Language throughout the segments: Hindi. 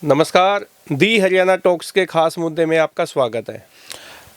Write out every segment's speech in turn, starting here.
नमस्कार, दी हरियाणा टॉक्स के खास मुद्दे में आपका स्वागत है।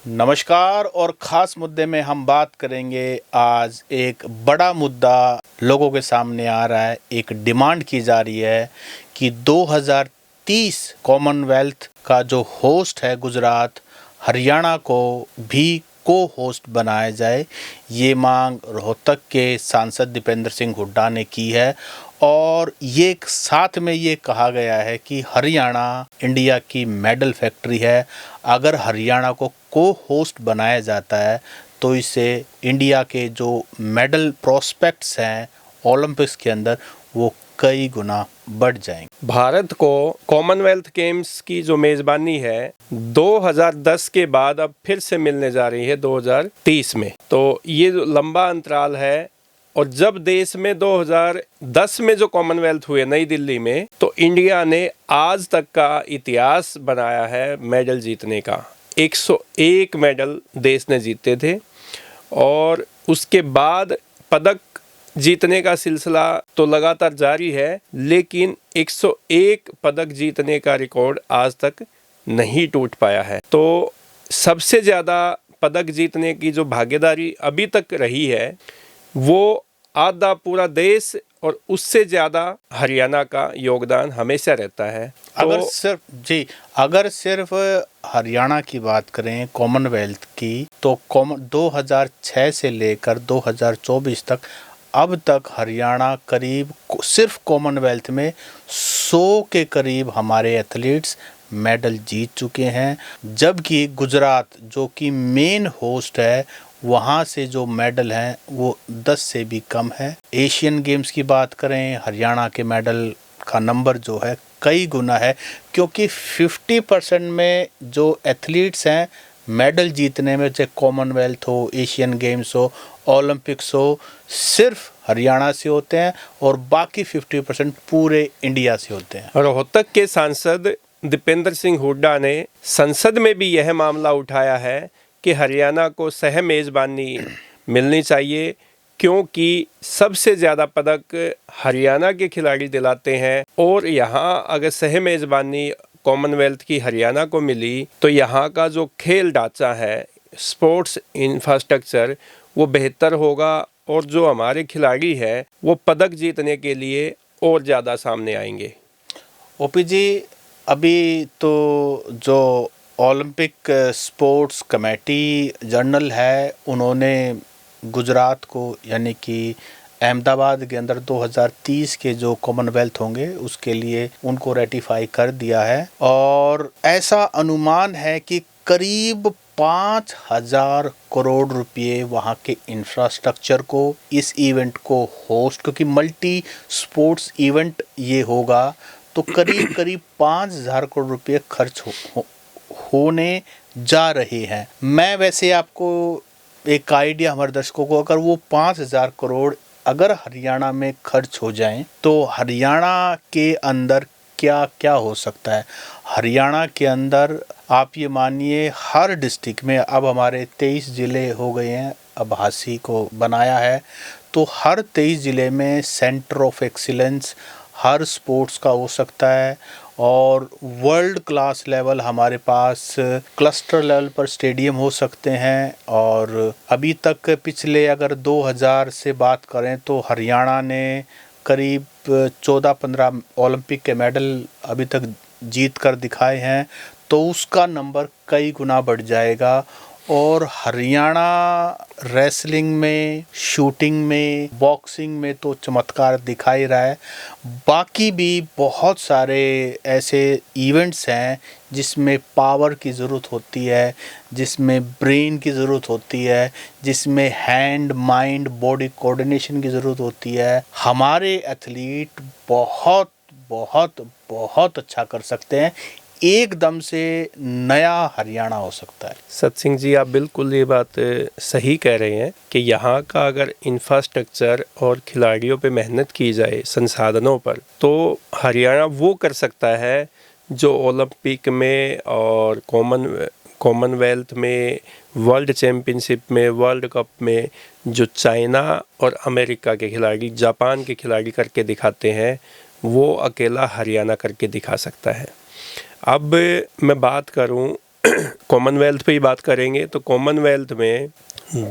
नमस्कार। और ख़ास मुद्दे में हम बात करेंगे। आज एक बड़ा मुद्दा लोगों के सामने आ रहा है। एक डिमांड की जा रही है कि 2030 कॉमनवेल्थ का जो होस्ट है गुजरात, हरियाणा को भी को होस्ट बनाया जाए। ये मांग रोहतक के सांसद दीपेंद्र सिंह हुड्डा ने की है और ये साथ में ये कहा गया है कि हरियाणा इंडिया की मेडल फैक्ट्री है। अगर हरियाणा को होस्ट बनाया जाता है तो इससे इंडिया के जो मेडल प्रोस्पेक्ट्स हैं ओलंपिक्स के अंदर वो कई गुना बढ़ जाएंगे। भारत को कॉमनवेल्थ गेम्स की जो मेज़बानी है 2010 के बाद अब फिर से मिलने जा रही है 2030 में। तो ये जो लंबा अंतराल है, और जब देश में 2010 में जो कॉमनवेल्थ हुए नई दिल्ली में, तो इंडिया ने आज तक का इतिहास बनाया है मेडल जीतने का। 101 मेडल देश ने जीते थे और उसके बाद पदक जीतने का सिलसिला तो लगातार जारी है, लेकिन 101 पदक जीतने का रिकॉर्ड आज तक नहीं टूट पाया है। तो सबसे ज़्यादा पदक जीतने की जो भागीदारी अभी तक रही है वो आधा पूरा देश, और उससे ज़्यादा हरियाणा का योगदान हमेशा रहता है। अगर सिर्फ हरियाणा की बात करें कॉमनवेल्थ की, तो 2006 से लेकर 2024 तक अब तक हरियाणा करीब सिर्फ कॉमनवेल्थ में 100 के करीब हमारे एथलीट्स मेडल जीत चुके हैं। जबकि गुजरात जो कि मेन होस्ट है, वहाँ से जो मेडल हैं वो 10 से भी कम है। एशियन गेम्स की बात करें, हरियाणा के मेडल का नंबर जो है कई गुना है, क्योंकि 50% में जो एथलीट्स हैं मेडल जीतने में, चाहे कॉमनवेल्थ हो, एशियन गेम्स हो, ओलंपिक्स हो, सिर्फ हरियाणा से होते हैं और बाकी 50% पूरे इंडिया से होते हैं। रोहतक के सांसद दीपेंद्र सिंह हुड्डा ने संसद में भी यह मामला उठाया है कि हरियाणा को सह मेज़बानी मिलनी चाहिए, क्योंकि सबसे ज़्यादा पदक हरियाणा के खिलाड़ी दिलाते हैं। और यहाँ अगर सह मेज़बानी कॉमनवेल्थ की हरियाणा को मिली तो यहाँ का जो खेल ढांचा है, स्पोर्ट्स इंफ्रास्ट्रक्चर, वो बेहतर होगा और जो हमारे खिलाड़ी हैं वो पदक जीतने के लिए और ज़्यादा सामने आएंगे। ओपी जी, अभी तो जो ओलंपिक स्पोर्ट्स कमेटी जनरल है, उन्होंने गुजरात को यानी कि अहमदाबाद के अंदर 2030 के जो कॉमनवेल्थ होंगे उसके लिए उनको रेटिफाई कर दिया है। और ऐसा अनुमान है कि करीब 5,000 करोड़ रुपए वहाँ के इंफ्रास्ट्रक्चर को, इस इवेंट को होस्ट, क्योंकि मल्टी स्पोर्ट्स इवेंट ये होगा, तो करीब करीब 5,000 करोड़ रुपए खर्च होने जा रहे हैं। मैं वैसे आपको एक आइडिया हमारे दर्शकों को, अगर वो 5,000 करोड़ अगर हरियाणा में खर्च हो जाएं तो हरियाणा के अंदर क्या क्या हो सकता है। हरियाणा के अंदर आप ये मानिए हर डिस्ट्रिक्ट में, अब हमारे 23 ज़िले हो गए हैं, अब हासी को बनाया है, तो हर 23 ज़िले में centre of excellence her sports का हो सकता है। और वर्ल्ड क्लास लेवल हमारे पास क्लस्टर लेवल पर स्टेडियम हो सकते हैं। और अभी तक पिछले अगर 2000 से बात करें तो हरियाणा ने करीब 14-15 ओलंपिक के मेडल अभी तक जीत कर दिखाए हैं, तो उसका नंबर कई गुना बढ़ जाएगा। और हरियाणा रेसलिंग में, शूटिंग में, बॉक्सिंग में तो चमत्कार दिखा ही रहा है। बाकी भी बहुत सारे ऐसे इवेंट्स हैं जिसमें पावर की ज़रूरत होती है, जिसमें ब्रेन की ज़रूरत होती है, जिसमें हैंड माइंड बॉडी कोऑर्डिनेशन की ज़रूरत होती है। हमारे एथलीट बहुत बहुत बहुत अच्छा कर सकते हैं। एकदम से नया हरियाणा हो सकता है। सत सिंह जी, आप बिल्कुल ये बात सही कह रहे हैं कि यहाँ का अगर इंफ्रास्ट्रक्चर और खिलाड़ियों पे मेहनत की जाए संसाधनों पर, तो हरियाणा वो कर सकता है जो ओलंपिक में और कॉमनवेल्थ में, वर्ल्ड चैम्पियनशिप में, वर्ल्ड कप में जो चाइना और अमेरिका के खिलाड़ी, जापान के खिलाड़ी करके दिखाते हैं, वो अकेला हरियाणा करके दिखा सकता है। अब मैं बात करूं कॉमनवेल्थ पे ही बात करेंगे तो कॉमनवेल्थ में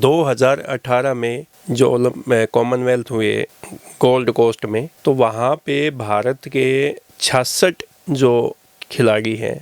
2018 में जो कॉमनवेल्थ हुए गोल्ड कोस्ट में, तो वहाँ पे भारत के 66 जो खिलाड़ी हैं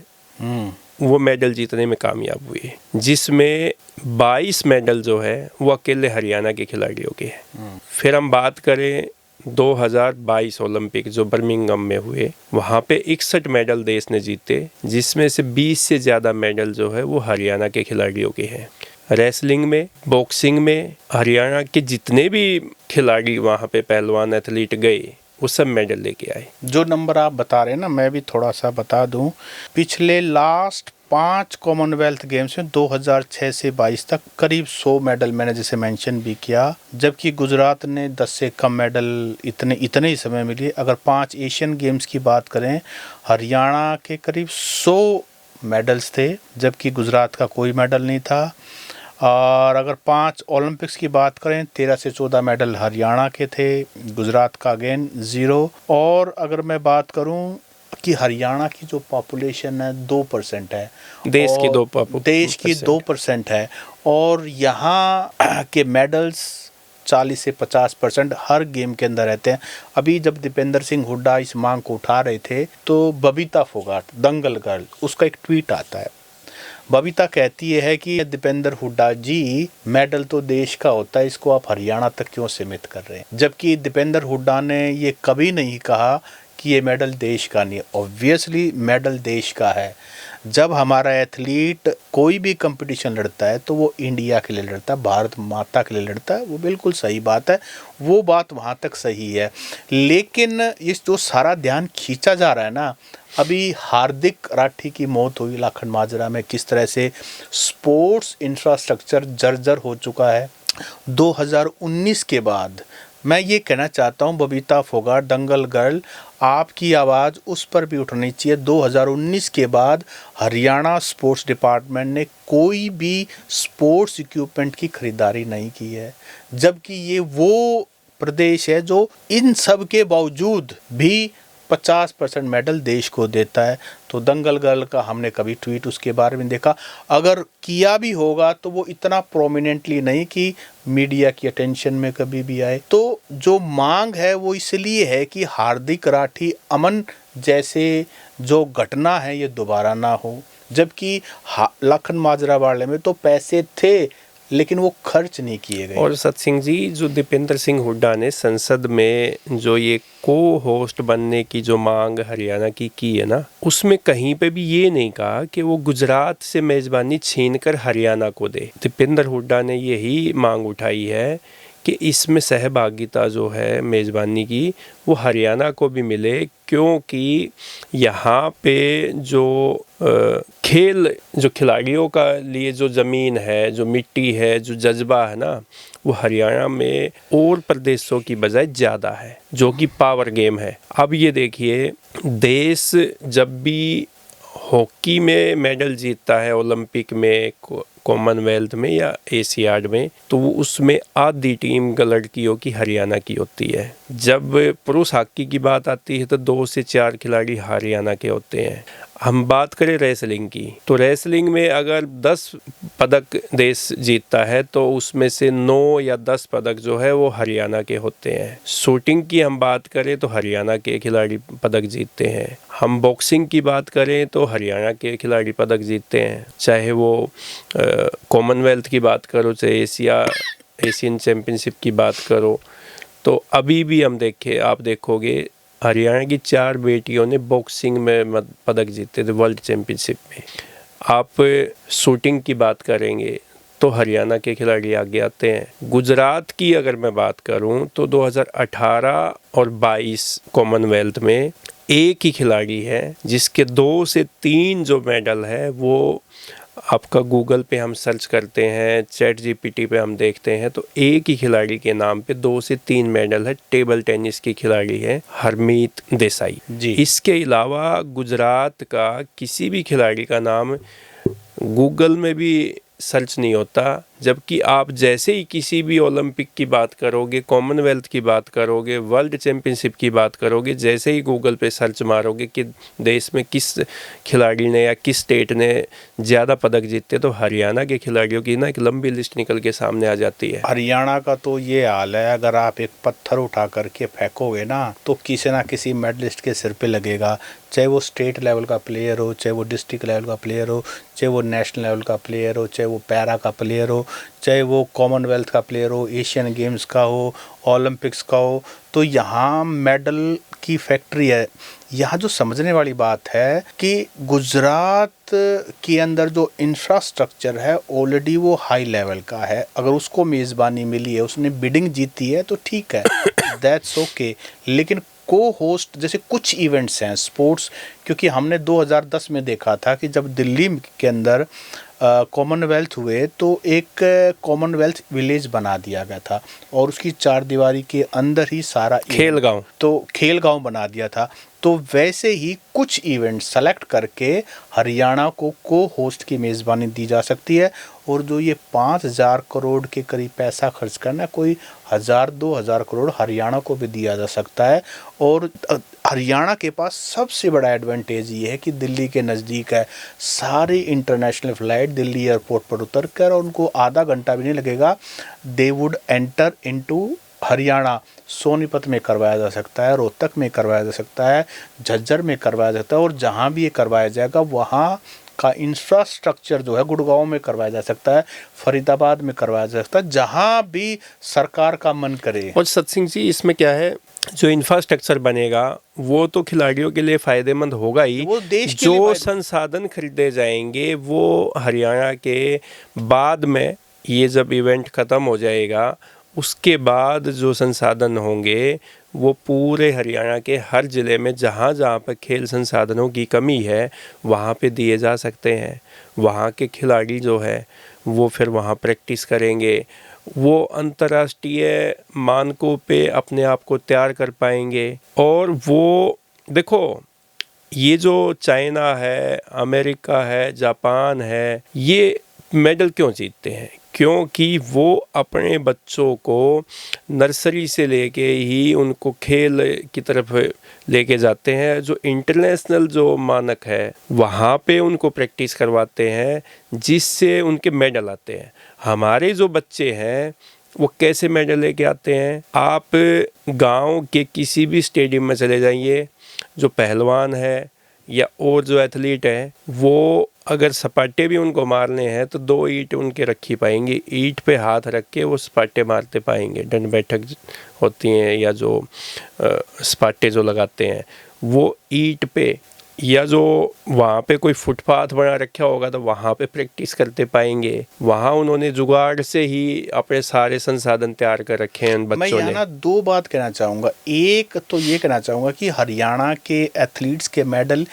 वो मेडल जीतने में कामयाब हुए, जिसमें 22 मेडल जो है वो अकेले हरियाणा के खिलाड़ियों के हैं। फिर हम बात करें 2022 ओलंपिक जो बर्मिंघम में हुए, वहाँ पे 61 मेडल देश ने जीते, जिसमें से 20 से ज़्यादा मेडल जो है वो हरियाणा के खिलाड़ियों के हैं। रेसलिंग में, बॉक्सिंग में हरियाणा के जितने भी खिलाड़ी वहाँ पे पहलवान एथलीट गए वो सब मेडल लेके आए। जो नंबर आप बता रहे हैं ना, मैं भी थोड़ा सा बता दूं, पिछले लास्ट 5 कॉमनवेल्थ गेम्स में 2006 से 22 तक करीब 100 मेडल मैंने जैसे मेंशन भी किया, जबकि गुजरात ने 10 से कम मेडल इतने ही समय में लिए। अगर 5 एशियन गेम्स की बात करें, हरियाणा के करीब 100 मेडल्स थे, जबकि गुजरात का कोई मेडल नहीं था। और अगर 5 ओलंपिक्स की बात करें, 13 से 14 मेडल हरियाणा के थे, गुजरात का अगेन 0। और अगर मैं बात करूं कि हरियाणा की जो पॉपुलेशन है 2% है, देश की 2% है, और यहाँ के मेडल्स 40 से 50% हर गेम के अंदर रहते हैं। अभी जब दीपेंद्र सिंह हुड्डा इस मांग को उठा रहे थे तो बबीता फोगाट, दंगल गर्ल, उसका एक ट्वीट आता है। बबीता कहती है कि दीपेंद्र हुड्डा जी, मेडल तो देश का होता है, इसको आप हरियाणा तक क्यों सीमित कर रहे हैं। जबकि दीपेंद्र हुड्डा ने ये कभी नहीं कहा कि ये मेडल देश का नहीं है। ऑब्वियसली मेडल देश का है। जब हमारा एथलीट कोई भी कंपटीशन लड़ता है तो वो इंडिया के लिए लड़ता है, भारत माता के लिए लड़ता है, वो बिल्कुल सही बात है, वो बात वहाँ तक सही है। लेकिन इस जो सारा ध्यान खींचा जा रहा है ना, अभी हार्दिक राठी की मौत हुई लाखन माजरा में, किस तरह से स्पोर्ट्स इंफ्रास्ट्रक्चर जर्जर हो चुका है। 2019 के बाद मैं ये कहना चाहता हूँ, बबीता फोगाट, दंगल गर्ल, आपकी आवाज़ उस पर भी उठनी चाहिए। 2019 के बाद हरियाणा स्पोर्ट्स डिपार्टमेंट ने कोई भी स्पोर्ट्स इक्विपमेंट की खरीदारी नहीं की है, जबकि ये वो प्रदेश है जो इन सब के बावजूद भी 50% मेडल देश को देता है। तो दंगल गर्ल का हमने कभी ट्वीट उसके बारे में देखा, अगर किया भी होगा तो वो इतना प्रोमिनेंटली नहीं कि मीडिया की अटेंशन में कभी भी आए। तो जो मांग है वो इसलिए है कि हार्दिक राठी अमन जैसे जो घटना है ये दोबारा ना हो। जबकि लाखन माजरा वाले में तो पैसे थे लेकिन वो खर्च नहीं किए गए। और सत सिंह जी, जो दीपेंद्र सिंह हुड्डा ने संसद में जो ये को होस्ट बनने की जो मांग हरियाणा की है ना, उसमें कहीं पे भी ये नहीं कहा कि वो गुजरात से मेज़बानी छीनकर हरियाणा को दे। दीपेंद्र हुड्डा ने यही मांग उठाई है कि इसमें सहभागिता जो है मेज़बानी की वो हरियाणा को भी मिले, क्योंकि यहाँ पे जो खेल, जो खिलाड़ियों का लिए जो ज़मीन है, जो मिट्टी है, जो जज्बा है ना, वो हरियाणा में और प्रदेशों की बजाय ज़्यादा है, जो कि पावर गेम है। अब ये देखिए, देश जब भी हॉकी में मेडल जीतता है, ओलंपिक में, कॉमनवेल्थ में या एशियाड में, तो वो उसमें आधी टीम लड़कियों की हरियाणा की होती है। जब पुरुष हॉकी की बात आती है तो 2 से 4 खिलाड़ी हरियाणा के होते हैं। हम बात करें रेसलिंग की, तो रेसलिंग में अगर 10 पदक देश जीतता है तो उसमें से 9 या 10 पदक जो है वो हरियाणा के होते हैं। शूटिंग की हम बात करें तो हरियाणा के खिलाड़ी पदक जीतते हैं। हम बॉक्सिंग की बात करें तो हरियाणा के खिलाड़ी पदक जीतते हैं। चाहे वो कॉमनवेल्थ की बात करो, चाहे एशियन चैम्पियनशिप की बात करो, तो अभी भी आप देखोगे हरियाणा की 4 बेटियों ने बॉक्सिंग में पदक जीते थे वर्ल्ड चैम्पियनशिप में। आप शूटिंग की बात करेंगे तो हरियाणा के खिलाड़ी आगे आते हैं। गुजरात की अगर मैं बात करूं तो 2018 और 22 कॉमनवेल्थ में एक ही खिलाड़ी है जिसके 2 से 3 जो मेडल है वो आपका गूगल पे हम सर्च करते हैं, चैट जीपीटी पे हम देखते हैं, तो एक ही खिलाड़ी के नाम पे 2 से 3 मेडल है। टेबल टेनिस की खिलाड़ी है हरमीत देसाई जी। इसके अलावा गुजरात का किसी भी खिलाड़ी का नाम गूगल में भी सर्च नहीं होता जबकि आप जैसे ही किसी भी ओलंपिक की बात करोगे, कॉमनवेल्थ की बात करोगे, वर्ल्ड चैम्पियनशिप की बात करोगे, जैसे ही गूगल पे सर्च मारोगे कि देश में किस खिलाड़ी ने या किस स्टेट ने ज़्यादा पदक जीते, तो हरियाणा के खिलाड़ियों की ना एक लंबी लिस्ट निकल के सामने आ जाती है। हरियाणा का तो ये हाल है, अगर आप एक पत्थर उठा करके फेंकोगे ना तो किसी ना किसी मेडलिस्ट के सिर पे लगेगा, चाहे वो स्टेट लेवल का प्लेयर हो, चाहे वो डिस्ट्रिक्ट लेवल का प्लेयर हो, चाहे वो नेशनल लेवल का प्लेयर हो, चाहे वो पैरा का प्लेयर हो, चाहे वो कॉमनवेल्थ का प्लेयर हो, एशियन गेम्स का हो, ओलंपिक्स का हो। तो यहाँ मेडल की फैक्ट्री है। यहाँ जो समझने वाली बात है कि गुजरात के अंदर जो इंफ्रास्ट्रक्चर है ऑलरेडी वो हाई लेवल का है। अगर उसको मेज़बानी मिली है, उसने बिडिंग जीती है तो ठीक है, दैट्स ओके। लेकिन को होस्ट जैसे कुछ इवेंट्स हैं स्पोर्ट्स, क्योंकि हमने 2010 में देखा था कि जब दिल्ली के अंदर कॉमनवेल्थ हुए तो एक कॉमनवेल्थ विलेज बना दिया गया था और उसकी चार दीवारी के अंदर ही सारा खेल गांव, तो खेल गांव बना दिया था। तो वैसे ही कुछ इवेंट सेलेक्ट करके हरियाणा को होस्ट की मेज़बानी दी जा सकती है। और जो ये 5,000 करोड़ के करीब पैसा खर्च करना, कोई 1,000-2,000 करोड़ हरियाणा को भी दिया जा सकता है। और हरियाणा के पास सबसे बड़ा एडवांटेज ये है कि दिल्ली के नज़दीक है। सारी इंटरनेशनल फ़्लाइट दिल्ली एयरपोर्ट पर उतर कर, और उनको आधा घंटा भी नहीं लगेगा, they would enter into Haryana. Sonipat में करवाया जा सकता है, रोहतक में करवाया जा सकता है, झज्जर में करवाया जा सकता है, और जहाँ भी ये करवाया जाएगा वहाँ का इंफ्रास्ट्रक्चर जो है गुड़गांव में करवाया जा सकता है, फरीदाबाद में करवाया जा सकता है, जहाँ भी सरकार का मन करे। और सत्सिंह जी, इसमें क्या है, जो इंफ्रास्ट्रक्चर बनेगा वो तो खिलाड़ियों के लिए फ़ायदेमंद होगा ही, वो देश के जो संसाधन खरीदे जाएंगे वो हरियाणा के बाद में, ये जब इवेंट ख़त्म हो जाएगा उसके बाद जो संसाधन होंगे वो पूरे हरियाणा के हर ज़िले में जहाँ जहाँ पर खेल संसाधनों की कमी है वहाँ पे दिए जा सकते हैं। वहाँ के खिलाड़ी जो है वो फिर वहाँ प्रैक्टिस करेंगे, वो अंतर्राष्ट्रीय मानकों पे अपने आप को तैयार कर पाएंगे। और वो देखो, ये जो चाइना है, अमेरिका है, जापान है, ये मेडल क्यों जीतते हैं? क्योंकि वो अपने बच्चों को नर्सरी से लेके ही उनको खेल की तरफ लेके जाते हैं। जो इंटरनेशनल जो मानक है वहाँ पे उनको प्रैक्टिस करवाते हैं, जिससे उनके मेडल आते हैं। हमारे जो बच्चे हैं वो कैसे मेडल लेके आते हैं? आप गांव के किसी भी स्टेडियम में चले जाइए, जो पहलवान है या और जो एथलीट हैं, वो अगर सपाटे भी उनको मारने हैं तो 2 ईंट उनके रखी पाएंगी, ईंट पे हाथ रख के वो सपाटे मारते पाएंगे। दंड बैठक होती हैं या जो सपाटे जो लगाते हैं वो ईंट पे, या जो वहाँ पे कोई फुटपाथ बना रखा होगा तो वहाँ पे प्रैक्टिस करते पाएंगे। वहाँ उन्होंने जुगाड़ से ही अपने सारे संसाधन तैयार कर रखे हैं बच्चों ने। मैं यहाँ ना 2 बात कहना चाहूँगा। एक तो ये कहना चाहूँगा कि हरियाणा के एथलीट्स के मेडल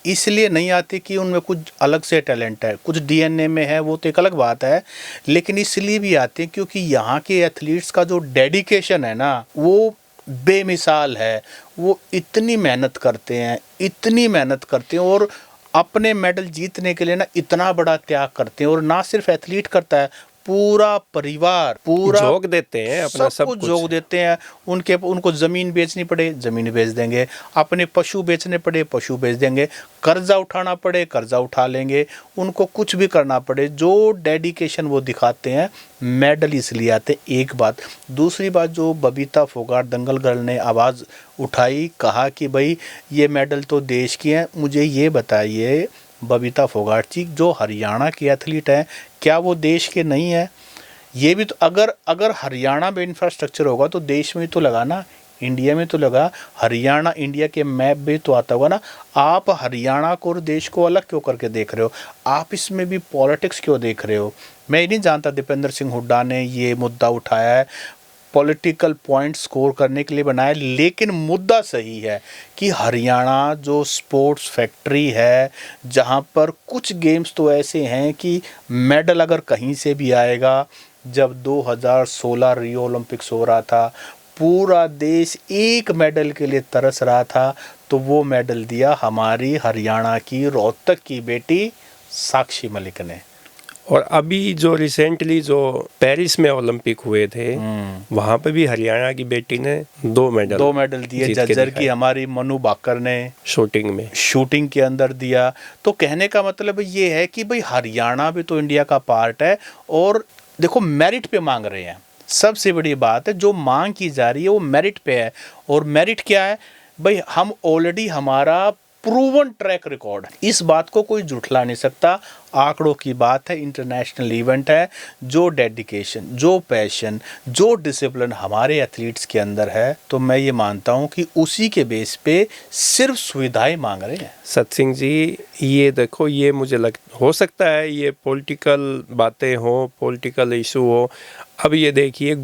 इसलिए नहीं आते कि उनमें कुछ अलग से टैलेंट है, कुछ डीएनए में है, वो तो एक अलग बात है, लेकिन इसलिए भी आते हैं क्योंकि यहाँ के एथलीट्स का जो डेडिकेशन है ना वो बेमिसाल है। वो इतनी मेहनत करते हैं, इतनी मेहनत करते हैं, और अपने मेडल जीतने के लिए ना इतना बड़ा त्याग करते हैं। और ना सिर्फ एथलीट करता है, पूरा परिवार, पूरा जोग देते हैं, अपना सब कुछ जोग देते हैं। उनको ज़मीन बेचनी पड़े ज़मीन बेच देंगे, अपने पशु बेचने पड़े पशु बेच देंगे, कर्जा उठाना पड़े कर्जा उठा लेंगे, उनको कुछ भी करना पड़े। जो डेडिकेशन वो दिखाते हैं, मेडल इसलिए आते। एक बात। दूसरी बात, जो बबीता फोगाट दंगल गर्ल ने आवाज़ उठाई, कहा कि भाई ये मेडल तो देश की हैं। मुझे ये बताइए बबीता फोगाट जी, जो हरियाणा की एथलीट हैं, क्या वो देश के नहीं है? ये भी तो, अगर हरियाणा में इंफ्रास्ट्रक्चर होगा तो देश में तो लगा ना, इंडिया में तो लगा। हरियाणा इंडिया के मैप में तो आता होगा ना। आप हरियाणा को और देश को अलग क्यों करके देख रहे हो? आप इसमें भी पॉलिटिक्स क्यों देख रहे हो? मैं ये नहीं जानता दीपेंद्र सिंह हुड्डा ने ये मुद्दा उठाया है पॉलिटिकल पॉइंट स्कोर करने के लिए बनाया, लेकिन मुद्दा सही है कि हरियाणा जो स्पोर्ट्स फैक्ट्री है, जहां पर कुछ गेम्स तो ऐसे हैं कि मेडल अगर कहीं से भी आएगा। जब 2016 रियो ओलंपिक्स हो रहा था, पूरा देश एक मेडल के लिए तरस रहा था, तो वो मेडल दिया हमारी हरियाणा की रोहतक की बेटी साक्षी मलिक ने। और अभी जो रिसेंटली जो पेरिस में ओलंपिक हुए थे, वहां पे भी हरियाणा की बेटी ने 2 मेडल दिए। जीत के जज्जर की दिखाए। हमारी मनु बाकर ने शूटिंग के अंदर दिया। तो कहने का मतलब ये है कि भाई हरियाणा भी तो इंडिया का पार्ट है, और देखो मेरिट पे मांग रहे हैं। सबसे बड़ी बात है, जो मांग की जा रही है वो मेरिट पे है। और मेरिट क्या है भाई, हम ऑलरेडी हमारा प्रूवन ट्रैक रिकॉर्ड है, इस बात को कोई झुठला नहीं सकता। आंकड़ों की बात है, इंटरनेशनल इवेंट है। जो डेडिकेशन, जो पैशन, जो डिसिप्लिन हमारे एथलीट्स के अंदर है, तो मैं ये मानता हूँ कि उसी के बेस पे सिर्फ सुविधाएं मांग रहे हैं। सत सिंह जी, ये देखो, ये मुझे हो सकता है ये पॉलिटिकल बातें हो, पॉलिटिकल इशू हो। अब ये देखिए,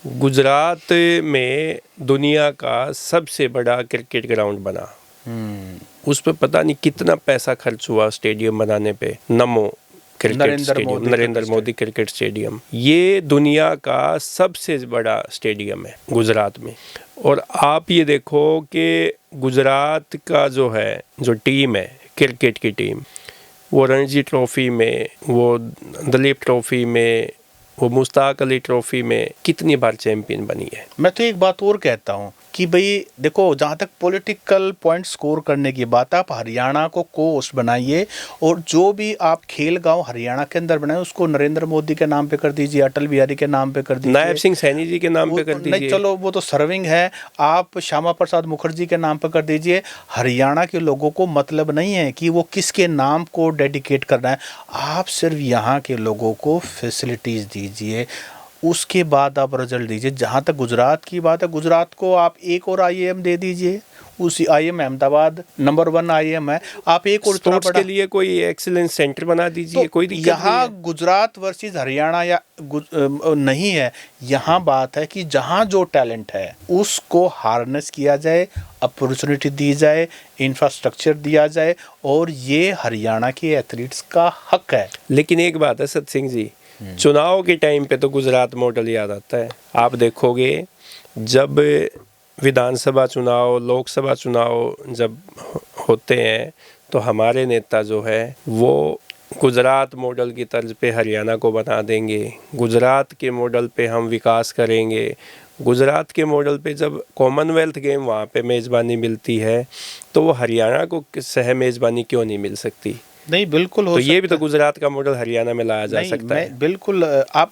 गुजरात में दुनिया का सबसे बड़ा क्रिकेट ग्राउंड बना। उस पे पता नहीं कितना पैसा खर्च हुआ स्टेडियम बनाने पे, नरेंद्र मोदी क्रिकेट स्टेडियम। ये दुनिया का सबसे बड़ा स्टेडियम है गुजरात में। और आप ये देखो कि गुजरात का जो टीम है, क्रिकेट की टीम, वो रणजी ट्रॉफी में, वो दलीप ट्रॉफी में, वो मुश्ताक अली ट्रॉफी में कितनी बार चैंपियन बनी है। मैं तो एक बात और कहता हूँ कि भाई देखो, जहाँ तक पॉलिटिकल पॉइंट स्कोर करने की बात, आप हरियाणा को को-होस्ट बनाइए, और जो भी आप खेल गांव हरियाणा के अंदर बनाए उसको नरेंद्र मोदी के नाम पे कर दीजिए, अटल बिहारी के नाम पे कर दीजिए, नायब सिंह सैनी जी के नाम पे कर दीजिए। नहीं, चलो वो तो सर्विंग है। आप श्यामा प्रसाद मुखर्जी के नाम पे कर दीजिए। हरियाणा के लोगों को मतलब नहीं है कि वो किसके नाम को डेडिकेट करना है। आप सिर्फ यहाँ के लोगों को फैसिलिटीज़ दीजिए, उसके बाद आप रिजल्ट दीजिए। जहाँ तक गुजरात की बात है, गुजरात को आप एक और IIM दे दीजिए। उसी IIM अहमदाबाद नंबर 1 IIM है, आप एक और स्पोर्ट्स के लिए कोई एक्सीलेंस सेंटर बना दीजिए। तो कोई दिक्कत यहाँ गुजरात वर्सेस हरियाणा या नहीं है। यहाँ बात है कि जहाँ जो टैलेंट है उसको हार्नेस किया जाए, अपॉर्चुनिटी दी जाए, इंफ्रास्ट्रक्चर दिया जाए, और ये हरियाणा के एथलीट्स का हक है। लेकिन एक बात है सत सिंह जी, चुनाव के टाइम पे तो गुजरात मॉडल याद आता है। आप देखोगे, जब विधानसभा चुनाव, लोकसभा चुनाव जब होते हैं, तो हमारे नेता जो है वो गुजरात मॉडल की तर्ज पे हरियाणा को बना देंगे। गुजरात के मॉडल पे हम विकास करेंगे। गुजरात के मॉडल पे जब कॉमनवेल्थ गेम वहाँ पे मेज़बानी मिलती है, तो वो हरियाणा को सह मेज़बानी क्यों नहीं मिल सकती? नहीं, बिल्कुल हो तो सकता ये भी तो गुजरात का मॉडल हरियाणा में लाया जा सकता है। बिल्कुल, आप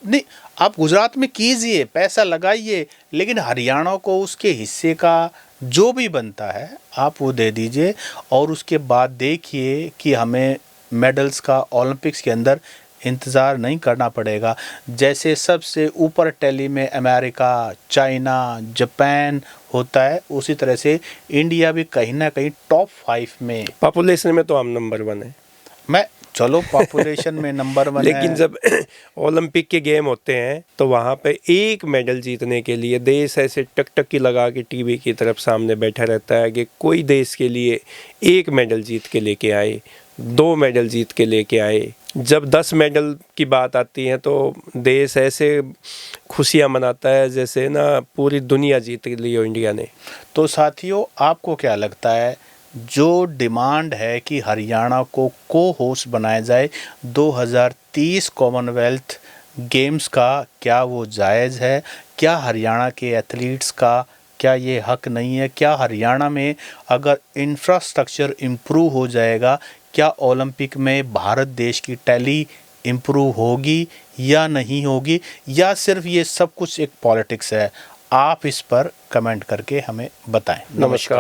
गुजरात में कीजिए, पैसा लगाइए, लेकिन हरियाणा को उसके हिस्से का जो भी बनता है आप वो दे दीजिए। और उसके बाद देखिए कि हमें मेडल्स का ओलंपिक्स के अंदर इंतज़ार नहीं करना पड़ेगा। जैसे सबसे ऊपर टैली में अमेरिका, चाइना, जापान होता है, उसी तरह से इंडिया भी कहीं ना कहीं टॉप 5 में। पॉपुलेशन में तो हम नंबर 1 है। चलो पॉपुलेशन में नंबर 1 है। लेकिन जब ओलंपिक के गेम होते हैं, तो वहाँ पे एक मेडल जीतने के लिए देश ऐसे टकटकी लगा के टीवी की तरफ सामने बैठा रहता है कि कोई देश के लिए 1 मेडल जीत के लेके आए, 2 मेडल जीत के लेके आए। जब 10 मेडल की बात आती है तो देश ऐसे खुशियाँ मनाता है जैसे ना पूरी दुनिया जीत ली हो इंडिया ने। तो साथियों, आपको क्या लगता है, जो डिमांड है कि हरियाणा को को-होस्ट बनाया जाए 2030 कॉमनवेल्थ गेम्स का, क्या वो जायज़ है? क्या हरियाणा के एथलीट्स का क्या ये हक नहीं है? क्या हरियाणा में अगर इंफ्रास्ट्रक्चर इम्प्रूव हो जाएगा, क्या ओलंपिक में भारत देश की टैली इम्प्रूव होगी या नहीं होगी, या सिर्फ ये सब कुछ एक पॉलिटिक्स है? आप इस पर कमेंट करके हमें बताएं। नमस्कार।